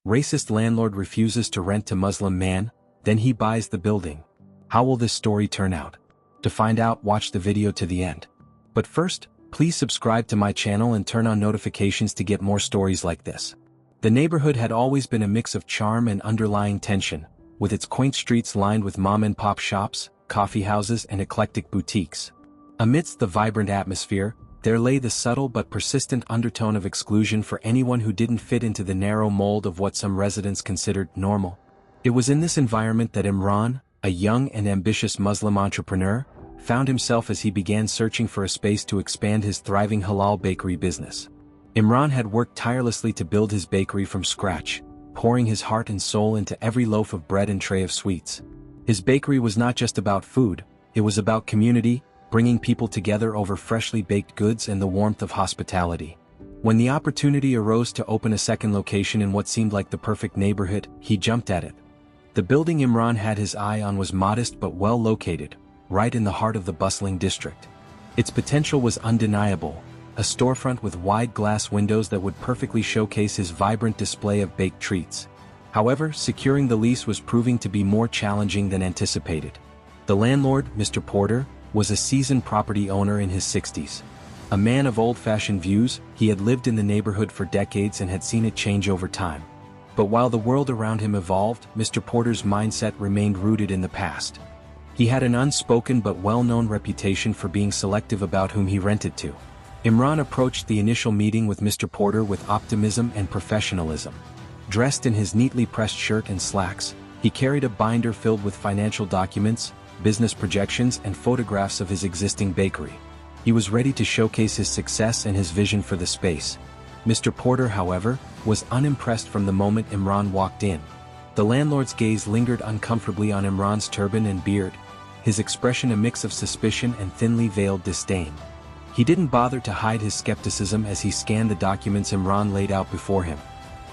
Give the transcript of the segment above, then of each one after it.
Racist landlord refuses to rent to Muslim man, then he buys the building. How will this story turn out? To find out, watch the video to the end. But first, please subscribe to my channel and turn on notifications to get more stories like this. The neighborhood had always been a mix of charm and underlying tension, with its quaint streets lined with mom-and-pop shops, coffee houses and eclectic boutiques. Amidst the vibrant atmosphere, there lay the subtle but persistent undertone of exclusion for anyone who didn't fit into the narrow mold of what some residents considered normal. It was in this environment that Imran, a young and ambitious Muslim entrepreneur, found himself as he began searching for a space to expand his thriving halal bakery business. Imran had worked tirelessly to build his bakery from scratch, pouring his heart and soul into every loaf of bread and tray of sweets. His bakery was not just about food, it was about community, bringing people together over freshly baked goods and the warmth of hospitality. When the opportunity arose to open a second location in what seemed like the perfect neighborhood, he jumped at it. The building Imran had his eye on was modest but well located, right in the heart of the bustling district. Its potential was undeniable, a storefront with wide glass windows that would perfectly showcase his vibrant display of baked treats. However, securing the lease was proving to be more challenging than anticipated. The landlord, Mr. Porter, was a seasoned property owner in his 60s. A man of old-fashioned views, he had lived in the neighborhood for decades and had seen it change over time. But while the world around him evolved, Mr. Porter's mindset remained rooted in the past. He had an unspoken but well-known reputation for being selective about whom he rented to. Imran approached the initial meeting with Mr. Porter with optimism and professionalism. Dressed in his neatly pressed shirt and slacks, he carried a binder filled with financial documents, business projections and photographs of his existing bakery. He was ready to showcase his success and his vision for the space. Mr. Porter, however, was unimpressed from the moment Imran walked in. The landlord's gaze lingered uncomfortably on Imran's turban and beard, his expression a mix of suspicion and thinly veiled disdain. He didn't bother to hide his skepticism as he scanned the documents Imran laid out before him.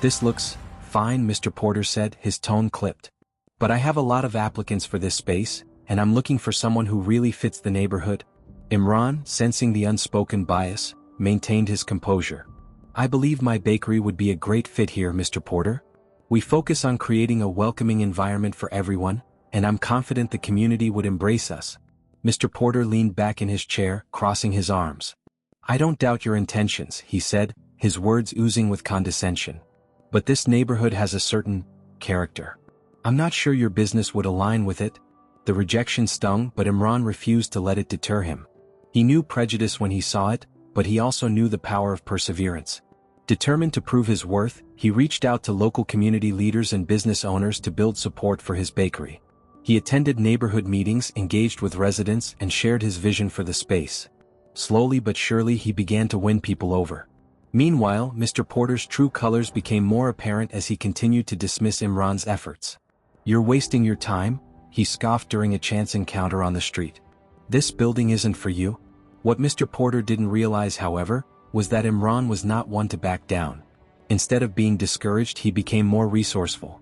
"This looks fine," Mr. Porter said, his tone clipped. "But I have a lot of applicants for this space, and I'm looking for someone who really fits the neighborhood." Imran, sensing the unspoken bias, maintained his composure. "I believe my bakery would be a great fit here, Mr. Porter. We focus on creating a welcoming environment for everyone, and I'm confident the community would embrace us." Mr. Porter leaned back in his chair, crossing his arms. "I don't doubt your intentions," he said, his words oozing with condescension. "But this neighborhood has a certain character. I'm not sure your business would align with it." The rejection stung, but Imran refused to let it deter him. He knew prejudice when he saw it, but he also knew the power of perseverance. Determined to prove his worth, he reached out to local community leaders and business owners to build support for his bakery. He attended neighborhood meetings, engaged with residents, and shared his vision for the space. Slowly but surely he began to win people over. Meanwhile, Mr. Porter's true colors became more apparent as he continued to dismiss Imran's efforts. "You're wasting your time," he scoffed during a chance encounter on the street. "This building isn't for you." What Mr. Porter didn't realize, however, was that Imran was not one to back down. Instead of being discouraged, he became more resourceful.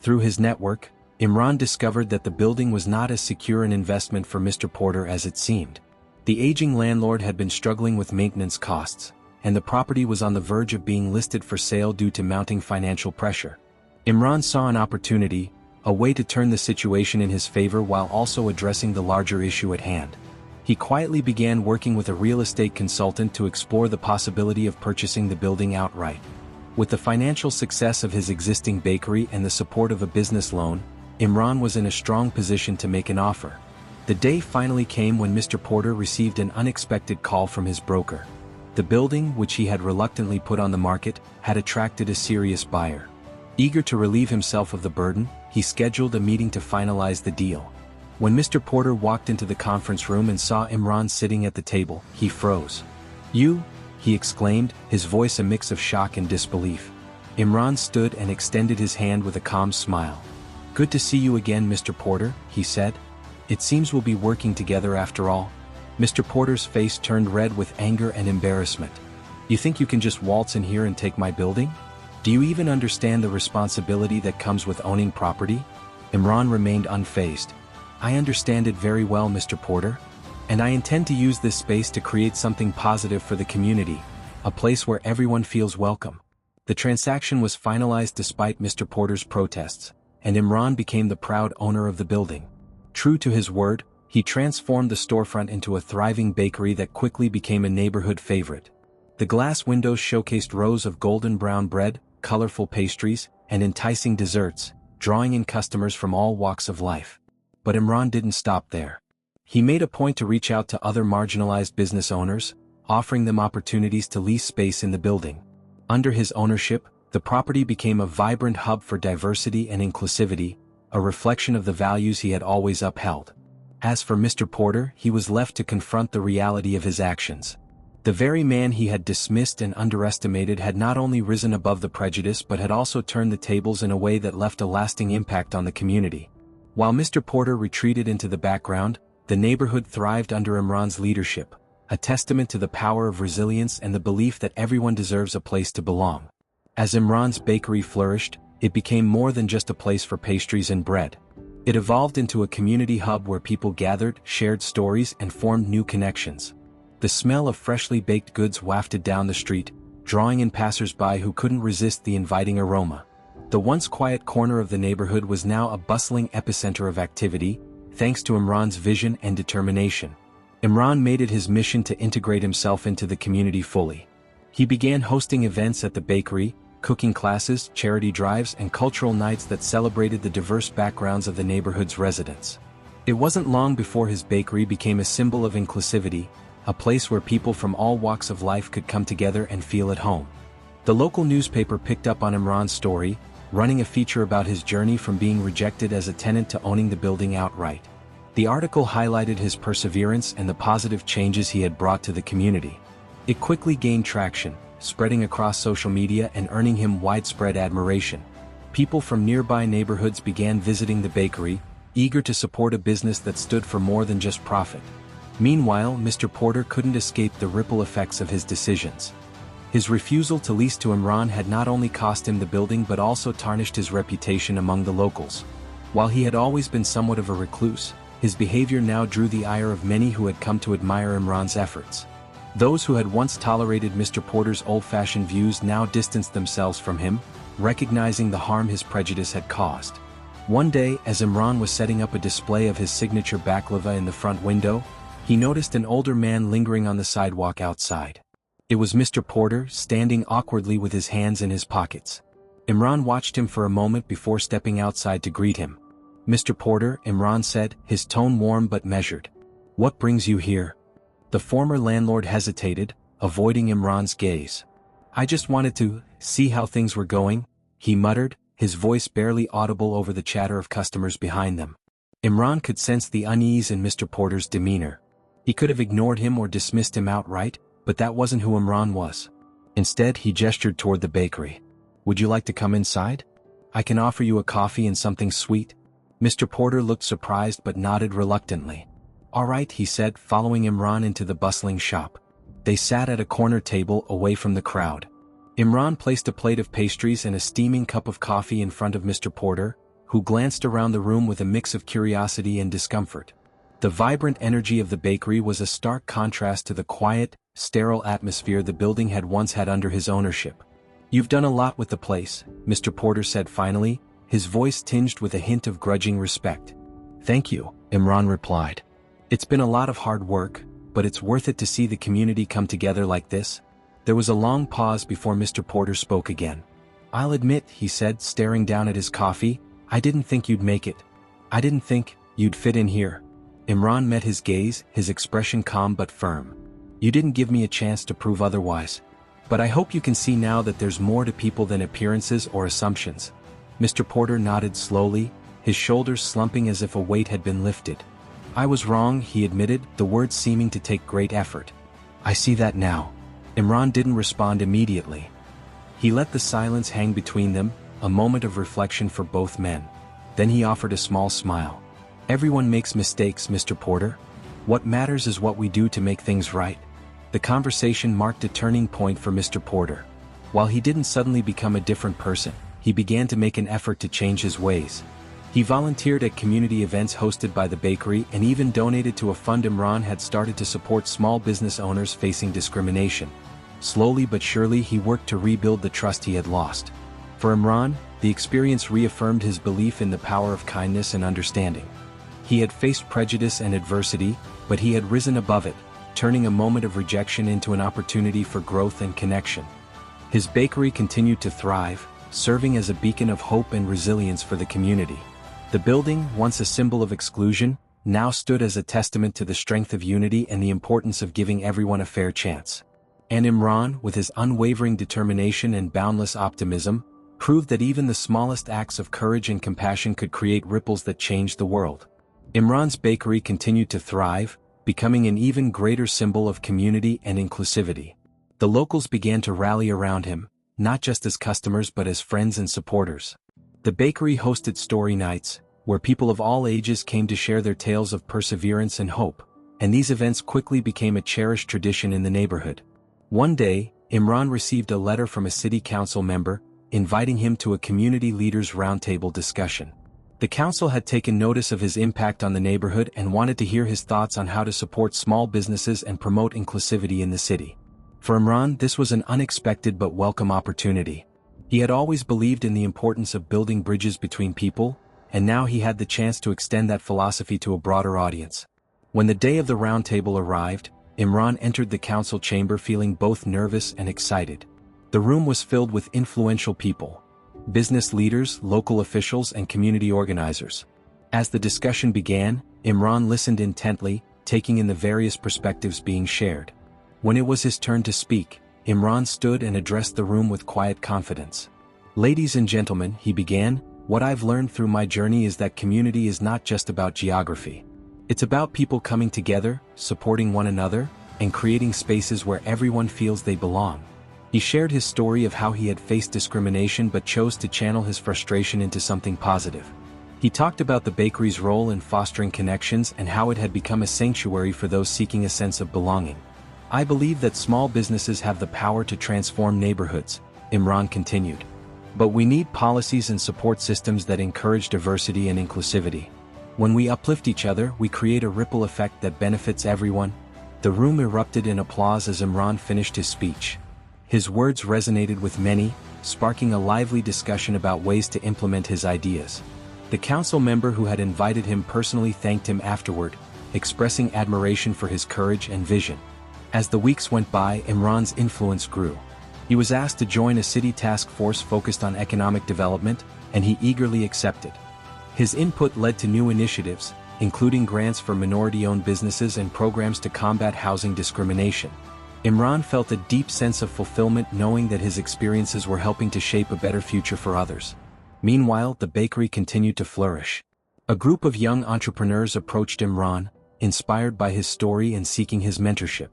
Through his network, Imran discovered that the building was not as secure an investment for Mr. Porter as it seemed. The aging landlord had been struggling with maintenance costs, and the property was on the verge of being listed for sale due to mounting financial pressure. Imran saw an opportunity, a way to turn the situation in his favor while also addressing the larger issue at hand. He quietly began working with a real estate consultant to explore the possibility of purchasing the building outright. With the financial success of his existing bakery and the support of a business loan, Imran was in a strong position to make an offer. The day finally came when Mr. Porter received an unexpected call from his broker. The building, which he had reluctantly put on the market, had attracted a serious buyer. Eager to relieve himself of the burden, he scheduled a meeting to finalize the deal. When Mr. Porter walked into the conference room and saw Imran sitting at the table, he froze. "You?" he exclaimed, his voice a mix of shock and disbelief. Imran stood and extended his hand with a calm smile. "Good to see you again, Mr. Porter," he said. "It seems we'll be working together after all." Mr. Porter's face turned red with anger and embarrassment. "You think you can just waltz in here and take my building? Do you even understand the responsibility that comes with owning property?" Imran remained unfazed. "I understand it very well, Mr. Porter. And I intend to use this space to create something positive for the community, a place where everyone feels welcome." The transaction was finalized despite Mr. Porter's protests, and Imran became the proud owner of the building. True to his word, he transformed the storefront into a thriving bakery that quickly became a neighborhood favorite. The glass windows showcased rows of golden brown bread, colorful pastries, and enticing desserts, drawing in customers from all walks of life. But Imran didn't stop there. He made a point to reach out to other marginalized business owners, offering them opportunities to lease space in the building. Under his ownership, the property became a vibrant hub for diversity and inclusivity, a reflection of the values he had always upheld. As for Mr. Porter, he was left to confront the reality of his actions. The very man he had dismissed and underestimated had not only risen above the prejudice but had also turned the tables in a way that left a lasting impact on the community. While Mr. Porter retreated into the background, the neighborhood thrived under Imran's leadership, a testament to the power of resilience and the belief that everyone deserves a place to belong. As Imran's bakery flourished, it became more than just a place for pastries and bread. It evolved into a community hub where people gathered, shared stories, and formed new connections. The smell of freshly baked goods wafted down the street, drawing in passers-by who couldn't resist the inviting aroma. The once quiet corner of the neighborhood was now a bustling epicenter of activity, thanks to Imran's vision and determination. Imran made it his mission to integrate himself into the community fully. He began hosting events at the bakery, cooking classes, charity drives, and cultural nights that celebrated the diverse backgrounds of the neighborhood's residents. It wasn't long before his bakery became a symbol of inclusivity, a place where people from all walks of life could come together and feel at home. The local newspaper picked up on Imran's story, running a feature about his journey from being rejected as a tenant to owning the building outright. The article highlighted his perseverance and the positive changes he had brought to the community. It quickly gained traction, spreading across social media and earning him widespread admiration. People from nearby neighborhoods began visiting the bakery, eager to support a business that stood for more than just profit. Meanwhile, Mr. Porter couldn't escape the ripple effects of his decisions. His refusal to lease to Imran had not only cost him the building but also tarnished his reputation among the locals. While he had always been somewhat of a recluse, his behavior now drew the ire of many who had come to admire Imran's efforts. Those who had once tolerated Mr. Porter's old-fashioned views now distanced themselves from him, recognizing the harm his prejudice had caused. One day, as Imran was setting up a display of his signature baklava in the front window, he noticed an older man lingering on the sidewalk outside. It was Mr. Porter, standing awkwardly with his hands in his pockets. Imran watched him for a moment before stepping outside to greet him. "Mr. Porter," Imran said, his tone warm but measured. "What brings you here?" The former landlord hesitated, avoiding Imran's gaze. "I just wanted to see how things were going," he muttered, his voice barely audible over the chatter of customers behind them. Imran could sense the unease in Mr. Porter's demeanor. He could have ignored him or dismissed him outright, but that wasn't who Imran was. Instead, he gestured toward the bakery. "Would you like to come inside? I can offer you a coffee and something sweet." Mr. Porter looked surprised but nodded reluctantly. "All right," he said, following Imran into the bustling shop. They sat at a corner table away from the crowd. Imran placed a plate of pastries and a steaming cup of coffee in front of Mr. Porter, who glanced around the room with a mix of curiosity and discomfort. The vibrant energy of the bakery was a stark contrast to the quiet, sterile atmosphere the building had once had under his ownership. "You've done a lot with the place," Mr. Porter said finally, his voice tinged with a hint of grudging respect. "Thank you," Imran replied. "It's been a lot of hard work, but it's worth it to see the community come together like this." There was a long pause before Mr. Porter spoke again. "I'll admit," he said, staring down at his coffee, "I didn't think you'd make it. I didn't think you'd fit in here." Imran met his gaze, his expression calm but firm. "You didn't give me a chance to prove otherwise. But I hope you can see now that there's more to people than appearances or assumptions." Mr. Porter nodded slowly, his shoulders slumping as if a weight had been lifted. "I was wrong," he admitted, the words seeming to take great effort. "I see that now." Imran didn't respond immediately. He let the silence hang between them, a moment of reflection for both men. Then he offered a small smile. "Everyone makes mistakes, Mr. Porter. What matters is what we do to make things right." The conversation marked a turning point for Mr. Porter. While he didn't suddenly become a different person, he began to make an effort to change his ways. He volunteered at community events hosted by the bakery and even donated to a fund Imran had started to support small business owners facing discrimination. Slowly but surely he worked to rebuild the trust he had lost. For Imran, the experience reaffirmed his belief in the power of kindness and understanding. He had faced prejudice and adversity, but he had risen above it, turning a moment of rejection into an opportunity for growth and connection. His bakery continued to thrive, serving as a beacon of hope and resilience for the community. The building, once a symbol of exclusion, now stood as a testament to the strength of unity and the importance of giving everyone a fair chance. And Imran, with his unwavering determination and boundless optimism, proved that even the smallest acts of courage and compassion could create ripples that changed the world. Imran's bakery continued to thrive, becoming an even greater symbol of community and inclusivity. The locals began to rally around him, not just as customers but as friends and supporters. The bakery hosted story nights, where people of all ages came to share their tales of perseverance and hope, and these events quickly became a cherished tradition in the neighborhood. One day, Imran received a letter from a city council member, inviting him to a community leaders' roundtable discussion. The council had taken notice of his impact on the neighborhood and wanted to hear his thoughts on how to support small businesses and promote inclusivity in the city. For Imran, this was an unexpected but welcome opportunity. He had always believed in the importance of building bridges between people, and now he had the chance to extend that philosophy to a broader audience. When the day of the roundtable arrived, Imran entered the council chamber feeling both nervous and excited. The room was filled with influential people: business leaders, local officials, and community organizers. As the discussion began, Imran listened intently, taking in the various perspectives being shared. When it was his turn to speak, Imran stood and addressed the room with quiet confidence. "Ladies and gentlemen," he began, "what I've learned through my journey is that community is not just about geography. It's about people coming together, supporting one another, and creating spaces where everyone feels they belong." He shared his story of how he had faced discrimination but chose to channel his frustration into something positive. He talked about the bakery's role in fostering connections and how it had become a sanctuary for those seeking a sense of belonging. "I believe that small businesses have the power to transform neighborhoods," Imran continued. "But we need policies and support systems that encourage diversity and inclusivity. When we uplift each other, we create a ripple effect that benefits everyone." The room erupted in applause as Imran finished his speech. His words resonated with many, sparking a lively discussion about ways to implement his ideas. The council member who had invited him personally thanked him afterward, expressing admiration for his courage and vision. As the weeks went by, Imran's influence grew. He was asked to join a city task force focused on economic development, and he eagerly accepted. His input led to new initiatives, including grants for minority-owned businesses and programs to combat housing discrimination. Imran felt a deep sense of fulfillment knowing that his experiences were helping to shape a better future for others. Meanwhile, the bakery continued to flourish. A group of young entrepreneurs approached Imran, inspired by his story and seeking his mentorship.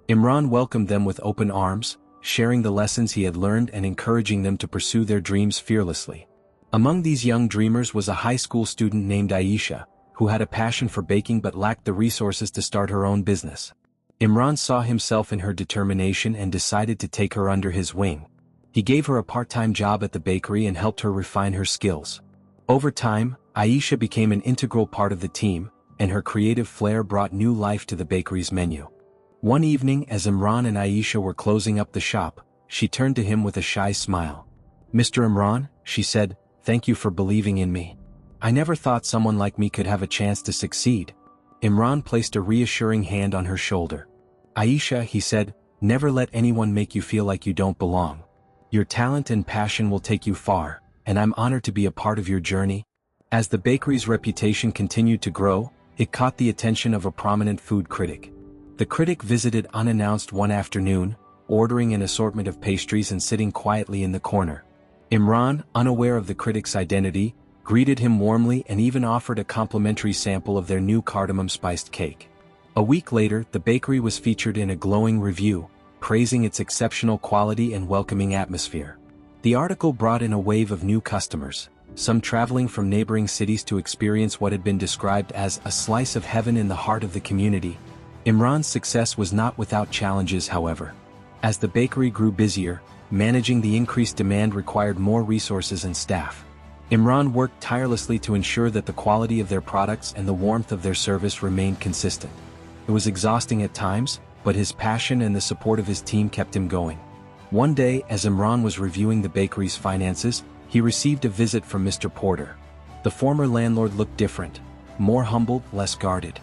Imran welcomed them with open arms, sharing the lessons he had learned and encouraging them to pursue their dreams fearlessly. Among these young dreamers was a high school student named Aisha, who had a passion for baking but lacked the resources to start her own business. Imran saw himself in her determination and decided to take her under his wing. He gave her a part-time job at the bakery and helped her refine her skills. Over time, Aisha became an integral part of the team, and her creative flair brought new life to the bakery's menu. One evening, as Imran and Aisha were closing up the shop, she turned to him with a shy smile. "Mr. Imran," she said, "thank you for believing in me. I never thought someone like me could have a chance to succeed." Imran placed a reassuring hand on her shoulder. "Aisha," he said, "never let anyone make you feel like you don't belong. Your talent and passion will take you far, and I'm honored to be a part of your journey." As the bakery's reputation continued to grow, it caught the attention of a prominent food critic. The critic visited unannounced one afternoon, ordering an assortment of pastries and sitting quietly in the corner. Imran, unaware of the critic's identity, greeted him warmly and even offered a complimentary sample of their new cardamom-spiced cake. A week later, the bakery was featured in a glowing review, praising its exceptional quality and welcoming atmosphere. The article brought in a wave of new customers, some traveling from neighboring cities to experience what had been described as a slice of heaven in the heart of the community. Imran's success was not without challenges, however. As the bakery grew busier, managing the increased demand required more resources and staff. Imran worked tirelessly to ensure that the quality of their products and the warmth of their service remained consistent. It was exhausting at times, but his passion and the support of his team kept him going. One day, as Imran was reviewing the bakery's finances, he received a visit from Mr. Porter. The former landlord looked different, more humble, less guarded.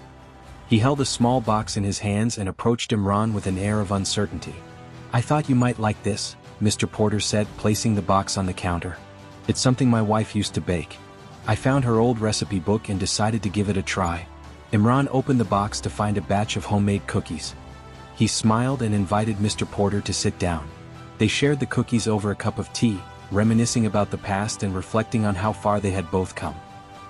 He held a small box in his hands and approached Imran with an air of uncertainty. "I thought you might like this," Mr. Porter said, placing the box on the counter. "It's something my wife used to bake. I found her old recipe book and decided to give it a try." Imran opened the box to find a batch of homemade cookies. He smiled and invited Mr. Porter to sit down. They shared the cookies over a cup of tea, reminiscing about the past and reflecting on how far they had both come.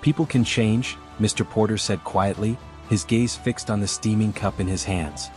"People can change," Mr. Porter said quietly, his gaze fixed on the steaming cup in his hands.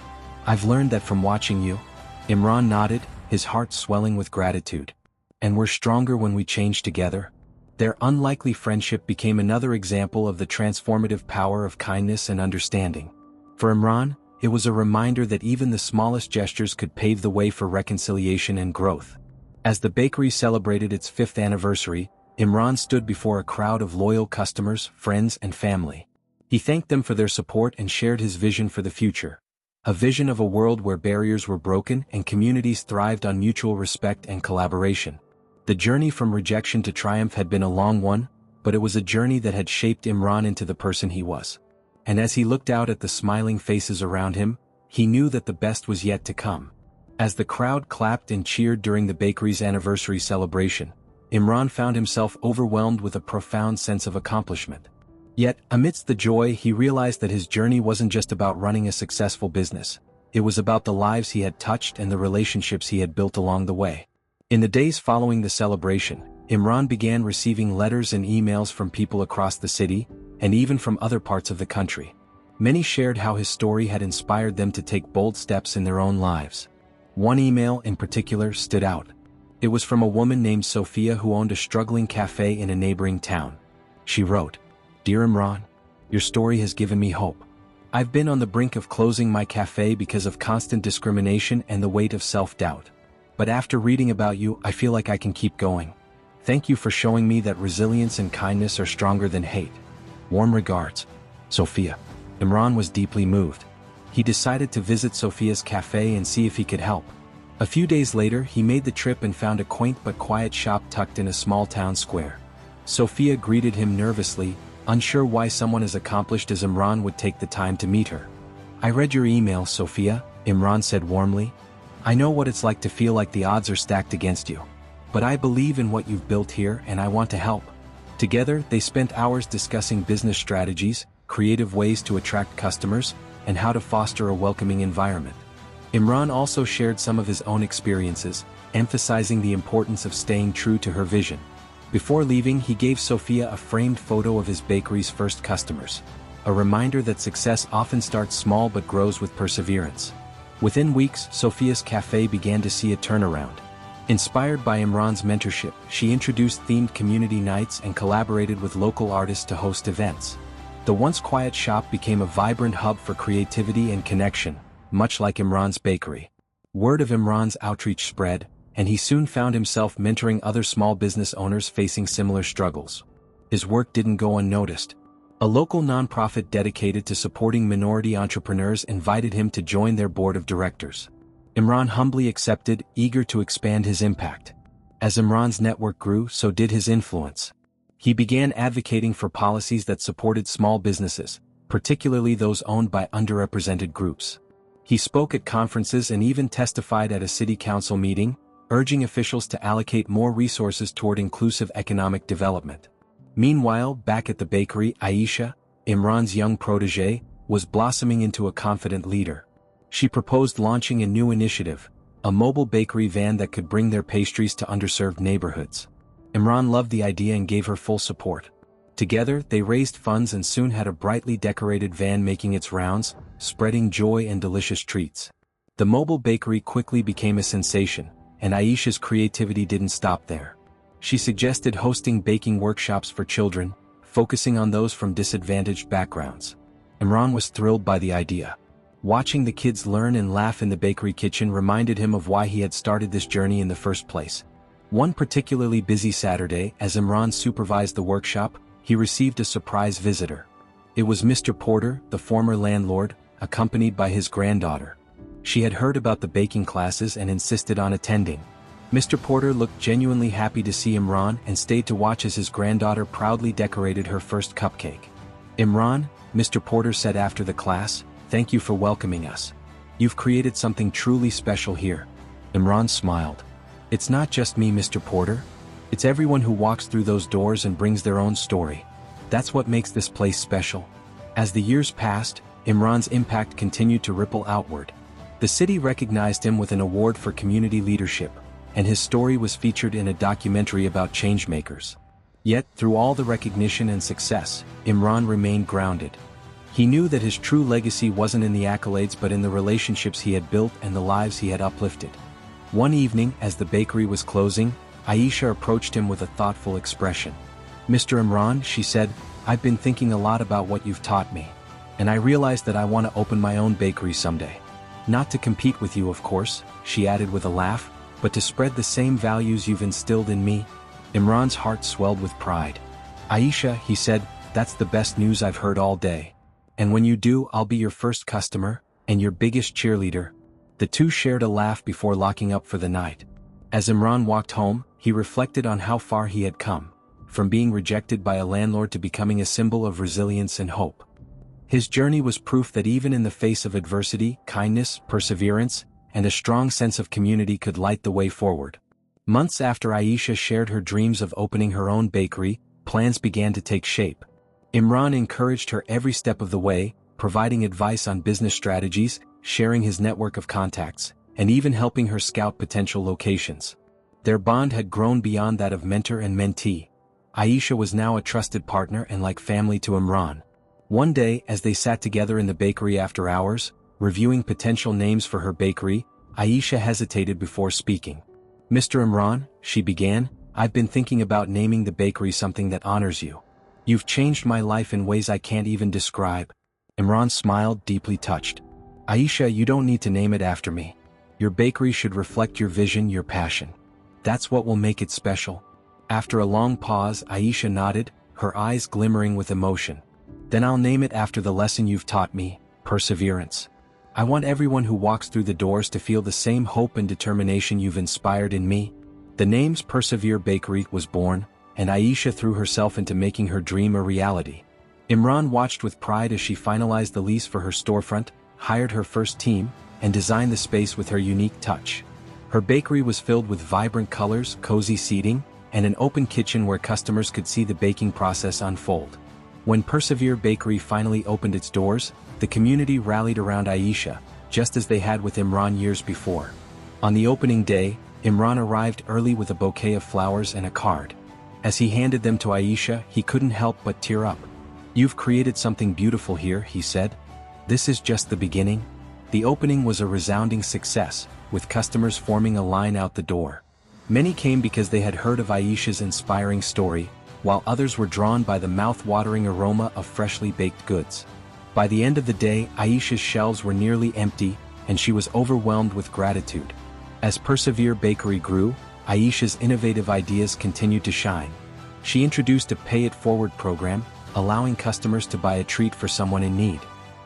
"I've learned that from watching you." Imran nodded, his heart swelling with gratitude. "And we're stronger when we change together." Their unlikely friendship became another example of the transformative power of kindness and understanding. For Imran, it was a reminder that even the smallest gestures could pave the way for reconciliation and growth. As the bakery celebrated its 5th anniversary, Imran stood before a crowd of loyal customers, friends, and family. He thanked them for their support and shared his vision for the future. A vision of a world where barriers were broken and communities thrived on mutual respect and collaboration. The journey from rejection to triumph had been a long one, but it was a journey that had shaped Imran into the person he was. And as he looked out at the smiling faces around him, he knew that the best was yet to come. As the crowd clapped and cheered during the bakery's anniversary celebration, Imran found himself overwhelmed with a profound sense of accomplishment. Yet, amidst the joy, he realized that his journey wasn't just about running a successful business. It was about the lives he had touched and the relationships he had built along the way. In the days following the celebration, Imran began receiving letters and emails from people across the city, and even from other parts of the country. Many shared how his story had inspired them to take bold steps in their own lives. One email in particular stood out. It was from a woman named Sophia who owned a struggling cafe in a neighboring town. She wrote, "Dear Imran, your story has given me hope. I've been on the brink of closing my cafe because of constant discrimination and the weight of self-doubt. But after reading about you, I feel like I can keep going. Thank you for showing me that resilience and kindness are stronger than hate. Warm regards, Sophia." Imran was deeply moved. He decided to visit Sophia's cafe and see if he could help. A few days later, he made the trip and found a quaint but quiet shop tucked in a small town square. Sophia greeted him nervously, unsure why someone as accomplished as Imran would take the time to meet her. "I read your email, Sophia," Imran said warmly. "I know what it's like to feel like the odds are stacked against you. But I believe in what you've built here and I want to help." Together, they spent hours discussing business strategies, creative ways to attract customers, and how to foster a welcoming environment. Imran also shared some of his own experiences, emphasizing the importance of staying true to her vision. Before leaving, he gave Sophia a framed photo of his bakery's first customers, a reminder that success often starts small but grows with perseverance. Within weeks, Sophia's cafe began to see a turnaround. Inspired by Imran's mentorship, she introduced themed community nights and collaborated with local artists to host events. The once quiet shop became a vibrant hub for creativity and connection, much like Imran's bakery. Word of Imran's outreach spread, and he soon found himself mentoring other small business owners facing similar struggles. His work didn't go unnoticed. A local nonprofit dedicated to supporting minority entrepreneurs invited him to join their board of directors. Imran humbly accepted, eager to expand his impact. As Imran's network grew, so did his influence. He began advocating for policies that supported small businesses, particularly those owned by underrepresented groups. He spoke at conferences and even testified at a city council meeting, urging officials to allocate more resources toward inclusive economic development. Meanwhile, back at the bakery, Aisha, Imran's young protege, was blossoming into a confident leader. She proposed launching a new initiative, a mobile bakery van that could bring their pastries to underserved neighborhoods. Imran loved the idea and gave her full support. Together, they raised funds and soon had a brightly decorated van making its rounds, spreading joy and delicious treats. The mobile bakery quickly became a sensation, and Aisha's creativity didn't stop there. She suggested hosting baking workshops for children, focusing on those from disadvantaged backgrounds. Imran was thrilled by the idea. Watching the kids learn and laugh in the bakery kitchen reminded him of why he had started this journey in the first place. One particularly busy Saturday, as Imran supervised the workshop, he received a surprise visitor. It was Mr. Porter, the former landlord, accompanied by his granddaughter. She had heard about the baking classes and insisted on attending. Mr. Porter looked genuinely happy to see Imran and stayed to watch as his granddaughter proudly decorated her first cupcake. "Imran," Mr. Porter said after the class, "thank you for welcoming us. You've created something truly special here." Imran smiled. "It's not just me, Mr. Porter. It's everyone who walks through those doors and brings their own story. That's what makes this place special." As the years passed, Imran's impact continued to ripple outward. The city recognized him with an award for community leadership, and his story was featured in a documentary about changemakers. Yet, through all the recognition and success, Imran remained grounded. He knew that his true legacy wasn't in the accolades but in the relationships he had built and the lives he had uplifted. One evening, as the bakery was closing, Aisha approached him with a thoughtful expression. "Mr. Imran," she said, "I've been thinking a lot about what you've taught me. And I realized that I want to open my own bakery someday. Not to compete with you, of course," she added with a laugh, "but to spread the same values you've instilled in me." Imran's heart swelled with pride. "Aisha," he said, "that's the best news I've heard all day. And when you do, I'll be your first customer, and your biggest cheerleader." The two shared a laugh before locking up for the night. As Imran walked home, he reflected on how far he had come, from being rejected by a landlord to becoming a symbol of resilience and hope. His journey was proof that even in the face of adversity, kindness, perseverance, and a strong sense of community could light the way forward. Months after Aisha shared her dreams of opening her own bakery, plans began to take shape. Imran encouraged her every step of the way, providing advice on business strategies, sharing his network of contacts, and even helping her scout potential locations. Their bond had grown beyond that of mentor and mentee. Aisha was now a trusted partner and like family to Imran. One day, as they sat together in the bakery after hours, reviewing potential names for her bakery, Aisha hesitated before speaking. "Mr. Imran," she began, "I've been thinking about naming the bakery something that honors you. You've changed my life in ways I can't even describe." Imran smiled, deeply touched. "Aisha, you don't need to name it after me. Your bakery should reflect your vision, your passion. That's what will make it special." After a long pause, Aisha nodded, her eyes glimmering with emotion. "Then I'll name it after the lesson you've taught me, perseverance. I want everyone who walks through the doors to feel the same hope and determination you've inspired in me." The name's Persevere Bakery was born, and Aisha threw herself into making her dream a reality. Imran watched with pride as she finalized the lease for her storefront, hired her first team, and designed the space with her unique touch. Her bakery was filled with vibrant colors, cozy seating, and an open kitchen where customers could see the baking process unfold. When Persevere Bakery finally opened its doors, the community rallied around Aisha, just as they had with Imran years before. On the opening day, Imran arrived early with a bouquet of flowers and a card. As he handed them to Aisha, he couldn't help but tear up. "You've created something beautiful here," he said. "This is just the beginning." The opening was a resounding success, with customers forming a line out the door. Many came because they had heard of Aisha's inspiring story, while others were drawn by the mouth-watering aroma of freshly baked goods. By the end of the day, Aisha's shelves were nearly empty, and she was overwhelmed with gratitude. As Persevere Bakery grew, Aisha's innovative ideas continued to shine. She introduced a pay-it-forward program, allowing customers to buy a treat for someone in need.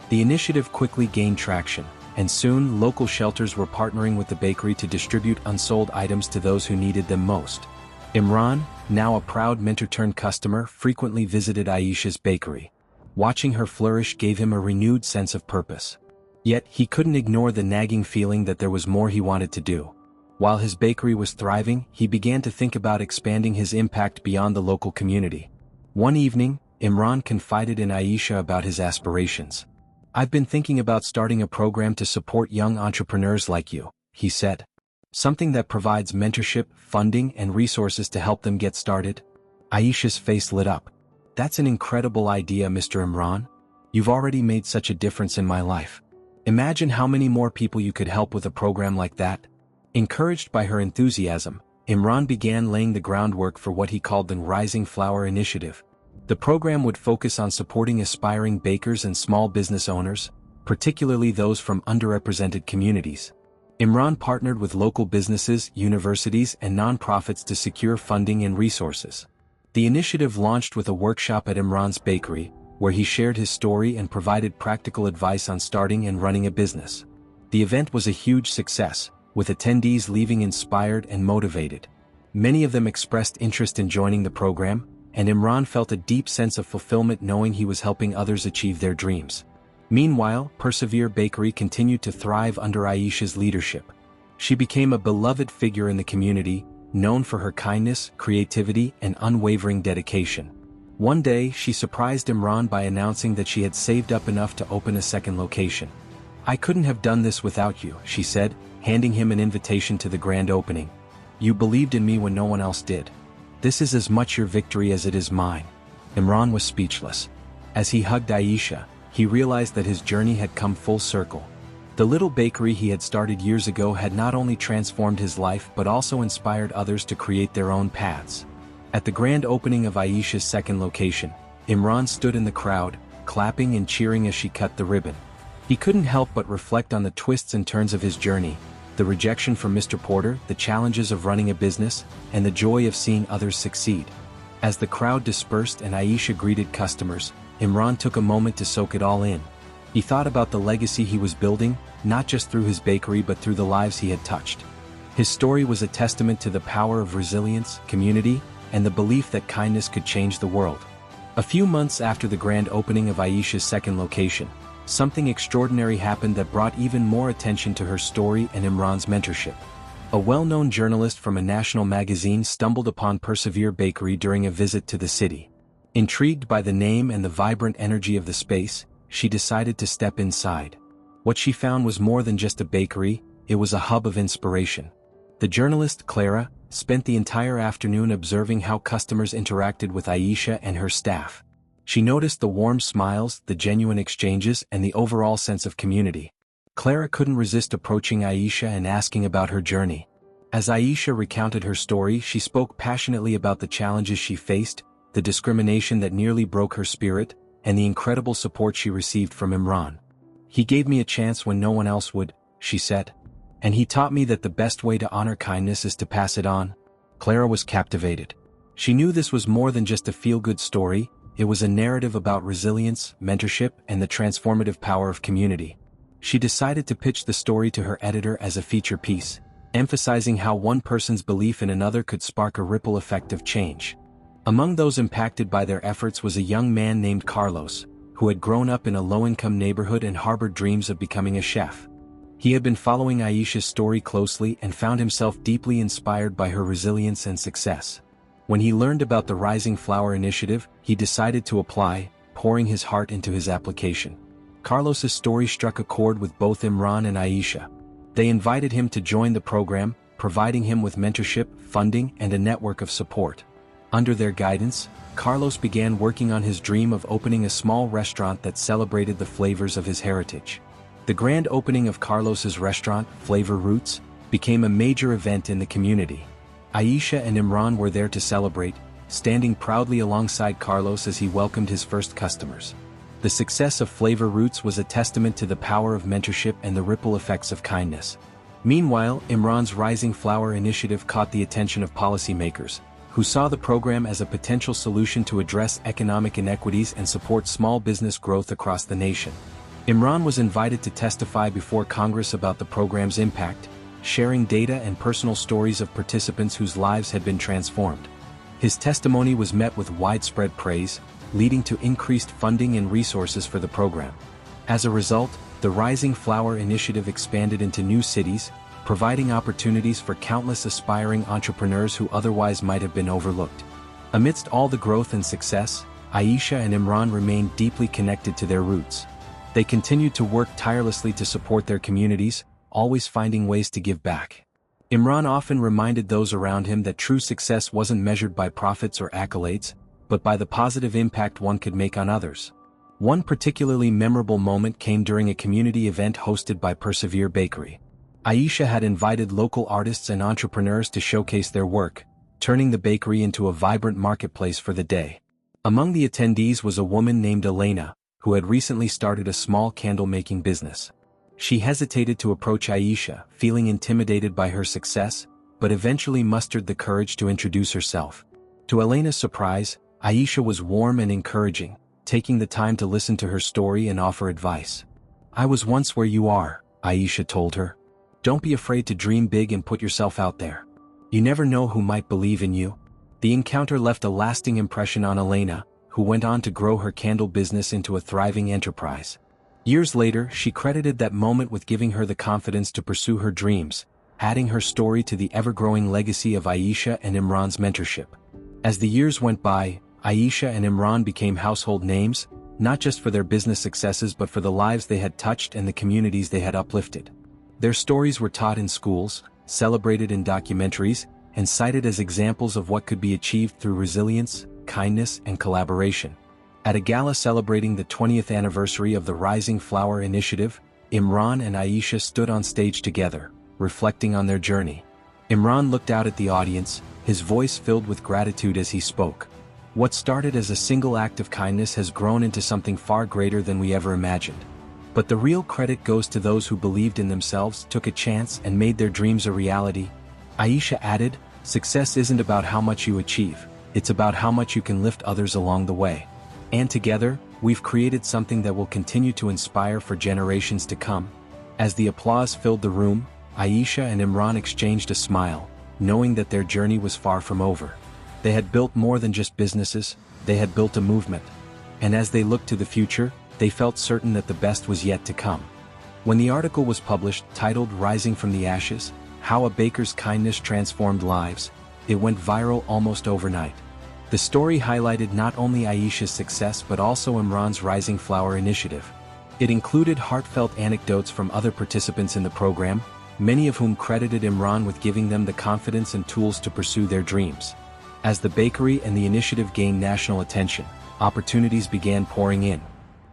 The initiative quickly gained traction, and soon local shelters were partnering with the bakery to distribute unsold items to those who needed them most. Imran, now a proud mentor-turned-customer, frequently visited Aisha's bakery. Watching her flourish gave him a renewed sense of purpose. Yet, he couldn't ignore the nagging feeling that there was more he wanted to do. While his bakery was thriving, he began to think about expanding his impact beyond the local community. One evening, Imran confided in Aisha about his aspirations. "I've been thinking about starting a program to support young entrepreneurs like you," he said. "Something that provides mentorship, funding, and resources to help them get started." Aisha's face lit up. "That's an incredible idea, Mr. Imran. You've already made such a difference in my life. Imagine how many more people you could help with a program like that." Encouraged by her enthusiasm, Imran began laying the groundwork for what he called the Rising Flower Initiative. The program would focus on supporting aspiring bakers and small business owners, particularly those from underrepresented communities. Imran partnered with local businesses, universities, and nonprofits to secure funding and resources. The initiative launched with a workshop at Imran's bakery, where he shared his story and provided practical advice on starting and running a business. The event was a huge success, with attendees leaving inspired and motivated. Many of them expressed interest in joining the program, and Imran felt a deep sense of fulfillment knowing he was helping others achieve their dreams. Meanwhile, Persevere Bakery continued to thrive under Aisha's leadership. She became a beloved figure in the community, known for her kindness, creativity, and unwavering dedication. One day, she surprised Imran by announcing that she had saved up enough to open a second location. "I couldn't have done this without you," she said, handing him an invitation to the grand opening. "You believed in me when no one else did. This is as much your victory as it is mine." Imran was speechless. As he hugged Aisha, he realized that his journey had come full circle. The little bakery he had started years ago had not only transformed his life but also inspired others to create their own paths. At the grand opening of Aisha's second location, Imran stood in the crowd, clapping and cheering as she cut the ribbon. He couldn't help but reflect on the twists and turns of his journey, the rejection from Mr. Porter, the challenges of running a business, and the joy of seeing others succeed. As the crowd dispersed and Aisha greeted customers, Imran took a moment to soak it all in. He thought about the legacy he was building, not just through his bakery but through the lives he had touched. His story was a testament to the power of resilience, community, and the belief that kindness could change the world. A few months after the grand opening of Aisha's second location, something extraordinary happened that brought even more attention to her story and Imran's mentorship. A well-known journalist from a national magazine stumbled upon Persevere Bakery during a visit to the city. Intrigued by the name and the vibrant energy of the space, she decided to step inside. What she found was more than just a bakery, it was a hub of inspiration. The journalist, Clara, spent the entire afternoon observing how customers interacted with Aisha and her staff. She noticed the warm smiles, the genuine exchanges, and the overall sense of community. Clara couldn't resist approaching Aisha and asking about her journey. As Aisha recounted her story, she spoke passionately about the challenges she faced, the discrimination that nearly broke her spirit, and the incredible support she received from Imran. "He gave me a chance when no one else would," she said. "And he taught me that the best way to honor kindness is to pass it on." Clara was captivated. She knew this was more than just a feel-good story, it was a narrative about resilience, mentorship, and the transformative power of community. She decided to pitch the story to her editor as a feature piece, emphasizing how one person's belief in another could spark a ripple effect of change. Among those impacted by their efforts was a young man named Carlos, who had grown up in a low-income neighborhood and harbored dreams of becoming a chef. He had been following Aisha's story closely and found himself deeply inspired by her resilience and success. When he learned about the Rising Flower initiative, he decided to apply, pouring his heart into his application. Carlos's story struck a chord with both Imran and Aisha. They invited him to join the program, providing him with mentorship, funding, and a network of support. Under their guidance, Carlos began working on his dream of opening a small restaurant that celebrated the flavors of his heritage. The grand opening of Carlos's restaurant, Flavor Roots, became a major event in the community. Aisha and Imran were there to celebrate, standing proudly alongside Carlos as he welcomed his first customers. The success of Flavor Roots was a testament to the power of mentorship and the ripple effects of kindness. Meanwhile, Imran's Rising Flower initiative caught the attention of policymakers, who saw the program as a potential solution to address economic inequities and support small business growth across the nation. Imran was invited to testify before Congress about the program's impact, sharing data and personal stories of participants whose lives had been transformed. His testimony was met with widespread praise, leading to increased funding and resources for the program. As a result, the Rising Flower initiative expanded into new cities, providing opportunities for countless aspiring entrepreneurs who otherwise might have been overlooked. Amidst all the growth and success, Aisha and Imran remained deeply connected to their roots. They continued to work tirelessly to support their communities, always finding ways to give back. Imran often reminded those around him that true success wasn't measured by profits or accolades, but by the positive impact one could make on others. One particularly memorable moment came during a community event hosted by Persevere Bakery. Aisha had invited local artists and entrepreneurs to showcase their work, turning the bakery into a vibrant marketplace for the day. Among the attendees was a woman named Elena, who had recently started a small candle-making business. She hesitated to approach Aisha, feeling intimidated by her success, but eventually mustered the courage to introduce herself. To Elena's surprise, Aisha was warm and encouraging, taking the time to listen to her story and offer advice. "I was once where you are," Aisha told her. Don't be afraid to dream big and put yourself out there. You never know who might believe in you. The encounter left a lasting impression on Elena, who went on to grow her candle business into a thriving enterprise. Years later, she credited that moment with giving her the confidence to pursue her dreams, adding her story to the ever-growing legacy of Aisha and Imran's mentorship. As the years went by, Aisha and Imran became household names, not just for their business successes but for the lives they had touched and the communities they had uplifted. Their stories were taught in schools, celebrated in documentaries, and cited as examples of what could be achieved through resilience, kindness, and collaboration. At a gala celebrating the 20th anniversary of the Rising Flower Initiative, Imran and Aisha stood on stage together, reflecting on their journey. Imran looked out at the audience, his voice filled with gratitude as he spoke. What started as a single act of kindness has grown into something far greater than we ever imagined. But the real credit goes to those who believed in themselves, took a chance, and made their dreams a reality. Aisha added, "Success isn't about how much you achieve, it's about how much you can lift others along the way. And together, we've created something that will continue to inspire for generations to come." As the applause filled the room, Aisha and Imran exchanged a smile, knowing that their journey was far from over. They had built more than just businesses, they had built a movement. And as they looked to the future, they felt certain that the best was yet to come. When the article was published, titled "Rising from the Ashes: How a Baker's Kindness Transformed Lives," it went viral almost overnight. The story highlighted not only Aisha's success but also Imran's Rising Flower Initiative. It included heartfelt anecdotes from other participants in the program, many of whom credited Imran with giving them the confidence and tools to pursue their dreams. As the bakery and the initiative gained national attention, opportunities began pouring in.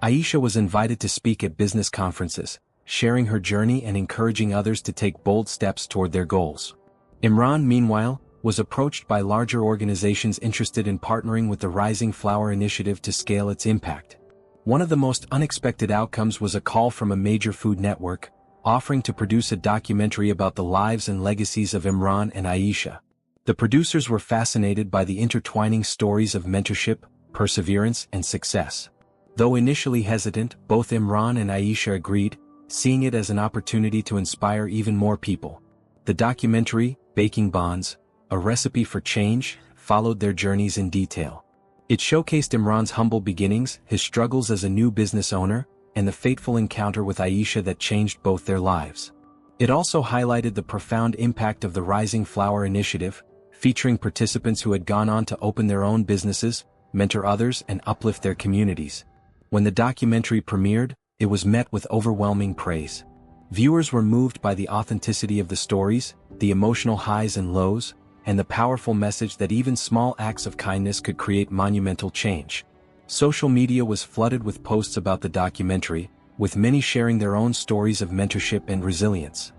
Aisha was invited to speak at business conferences, sharing her journey and encouraging others to take bold steps toward their goals. Imran, meanwhile, was approached by larger organizations interested in partnering with the Rising Flower Initiative to scale its impact. One of the most unexpected outcomes was a call from a major food network, offering to produce a documentary about the lives and legacies of Imran and Aisha. The producers were fascinated by the intertwining stories of mentorship, perseverance, and success. Though initially hesitant, both Imran and Aisha agreed, seeing it as an opportunity to inspire even more people. The documentary, Baking Bonds: A Recipe for Change, followed their journeys in detail. It showcased Imran's humble beginnings, his struggles as a new business owner, and the fateful encounter with Aisha that changed both their lives. It also highlighted the profound impact of the Rising Flower Initiative, featuring participants who had gone on to open their own businesses, mentor others, and uplift their communities. When the documentary premiered, it was met with overwhelming praise. Viewers were moved by the authenticity of the stories, the emotional highs and lows, and the powerful message that even small acts of kindness could create monumental change. Social media was flooded with posts about the documentary, with many sharing their own stories of mentorship and resilience.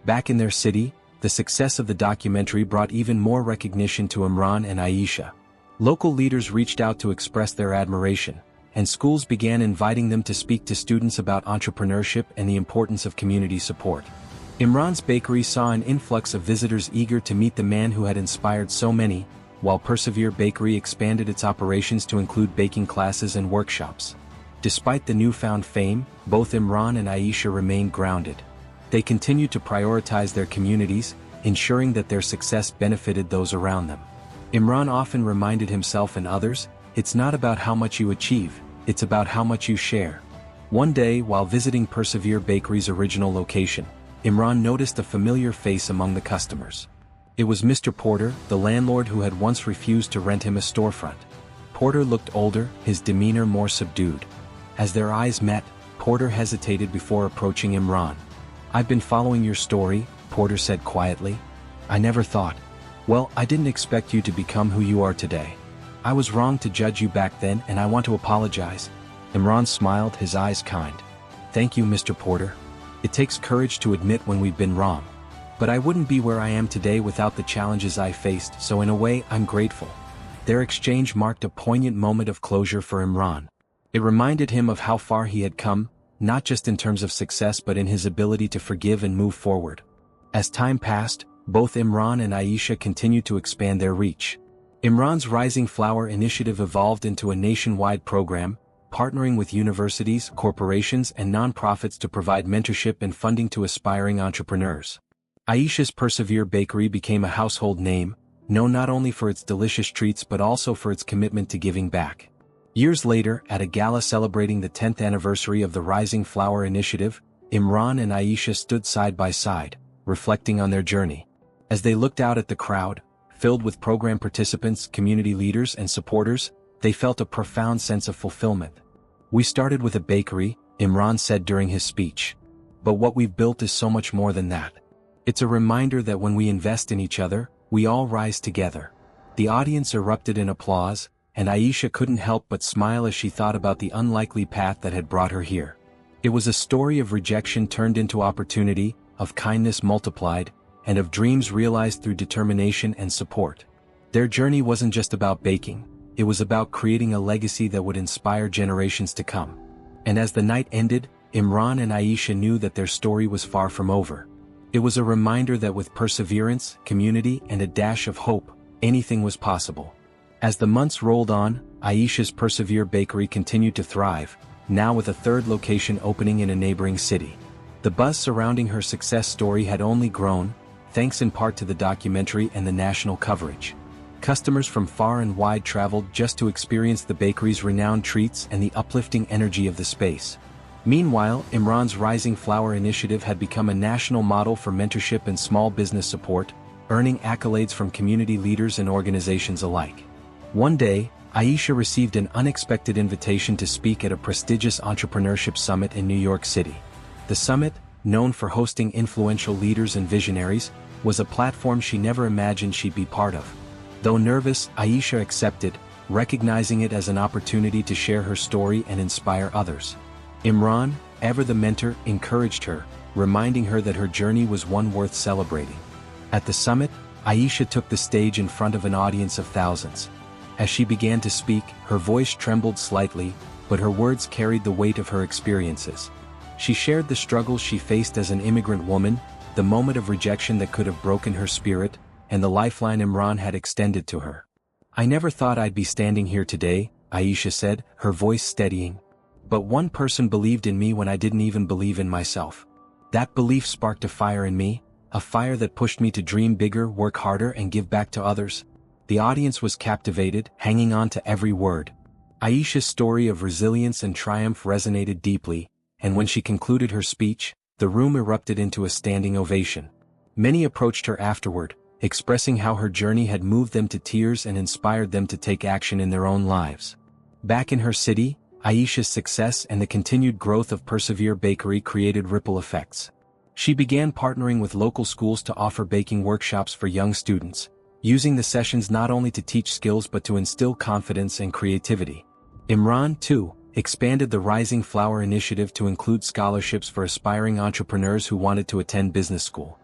Back in their city, the success of the documentary brought even more recognition to Imran and Aisha. Local leaders reached out to express their admiration, and schools began inviting them to speak to students about entrepreneurship and the importance of community support. Imran's bakery saw an influx of visitors eager to meet the man who had inspired so many, while Persevere Bakery expanded its operations to include baking classes and workshops. Despite the newfound fame, both Imran and Aisha remained grounded. They continued to prioritize their communities, ensuring that their success benefited those around them. Imran often reminded himself and others, "It's not about how much you achieve, it's about how much you share." One day, while visiting Persevere Bakery's original location, Imran noticed a familiar face among the customers. It was Mr. Porter, the landlord who had once refused to rent him a storefront. Porter looked older, his demeanor more subdued. As their eyes met, Porter hesitated before approaching Imran. "I've been following your story," Porter said quietly. "I never thought. Well, I didn't expect you to become who you are today. I was wrong to judge you back then and I want to apologize." Imran smiled, his eyes kind. "Thank you, Mr. Porter. It takes courage to admit when we've been wrong. But I wouldn't be where I am today without the challenges I faced, so in a way, I'm grateful." Their exchange marked a poignant moment of closure for Imran. It reminded him of how far he had come, not just in terms of success but in his ability to forgive and move forward. As time passed, both Imran and Aisha continued to expand their reach. Imran's Rising Flower Initiative evolved into a nationwide program, partnering with universities, corporations, and nonprofits to provide mentorship and funding to aspiring entrepreneurs. Aisha's Persevere Bakery became a household name, known not only for its delicious treats but also for its commitment to giving back. Years later, at a gala celebrating the 10th anniversary of the Rising Flower Initiative, Imran and Aisha stood side by side, reflecting on their journey. As they looked out at the crowd, filled with program participants, community leaders, and supporters, they felt a profound sense of fulfillment. "We started with a bakery," Imran said during his speech. "But what we've built is so much more than that. It's a reminder that when we invest in each other, we all rise together." The audience erupted in applause, and Aisha couldn't help but smile as she thought about the unlikely path that had brought her here. It was a story of rejection turned into opportunity, of kindness multiplied, and of dreams realized through determination and support. Their journey wasn't just about baking, it was about creating a legacy that would inspire generations to come. And as the night ended, Imran and Aisha knew that their story was far from over. It was a reminder that with perseverance, community, and a dash of hope, anything was possible. As the months rolled on, Aisha's Persevere Bakery continued to thrive, now with a third location opening in a neighboring city. The buzz surrounding her success story had only grown, thanks in part to the documentary and the national coverage. Customers from far and wide traveled just to experience the bakery's renowned treats and the uplifting energy of the space. Meanwhile, Imran's Rising Flower Initiative had become a national model for mentorship and small business support, earning accolades from community leaders and organizations alike. One day, Aisha received an unexpected invitation to speak at a prestigious entrepreneurship summit in New York City. The summit, known for hosting influential leaders and visionaries, was a platform she never imagined she'd be part of. Though nervous, Aisha accepted, recognizing it as an opportunity to share her story and inspire others. Imran, ever the mentor, encouraged her, reminding her that her journey was one worth celebrating. At the summit, Aisha took the stage in front of an audience of thousands. As she began to speak, her voice trembled slightly, but her words carried the weight of her experiences. She shared the struggles she faced as an immigrant woman, the moment of rejection that could have broken her spirit, and the lifeline Imran had extended to her. "I never thought I'd be standing here today," Aisha said, her voice steadying. "But one person believed in me when I didn't even believe in myself. That belief sparked a fire in me, a fire that pushed me to dream bigger, work harder, and give back to others." The audience was captivated, hanging on to every word. Aisha's story of resilience and triumph resonated deeply, and when she concluded her speech, the room erupted into a standing ovation. Many approached her afterward, expressing how her journey had moved them to tears and inspired them to take action in their own lives. Back in her city, Aisha's success and the continued growth of Persevere Bakery created ripple effects. She began partnering with local schools to offer baking workshops for young students, using the sessions not only to teach skills but to instill confidence and creativity. Imran, too, expanded the Rising Flower Initiative to include scholarships for aspiring entrepreneurs who wanted to attend business school.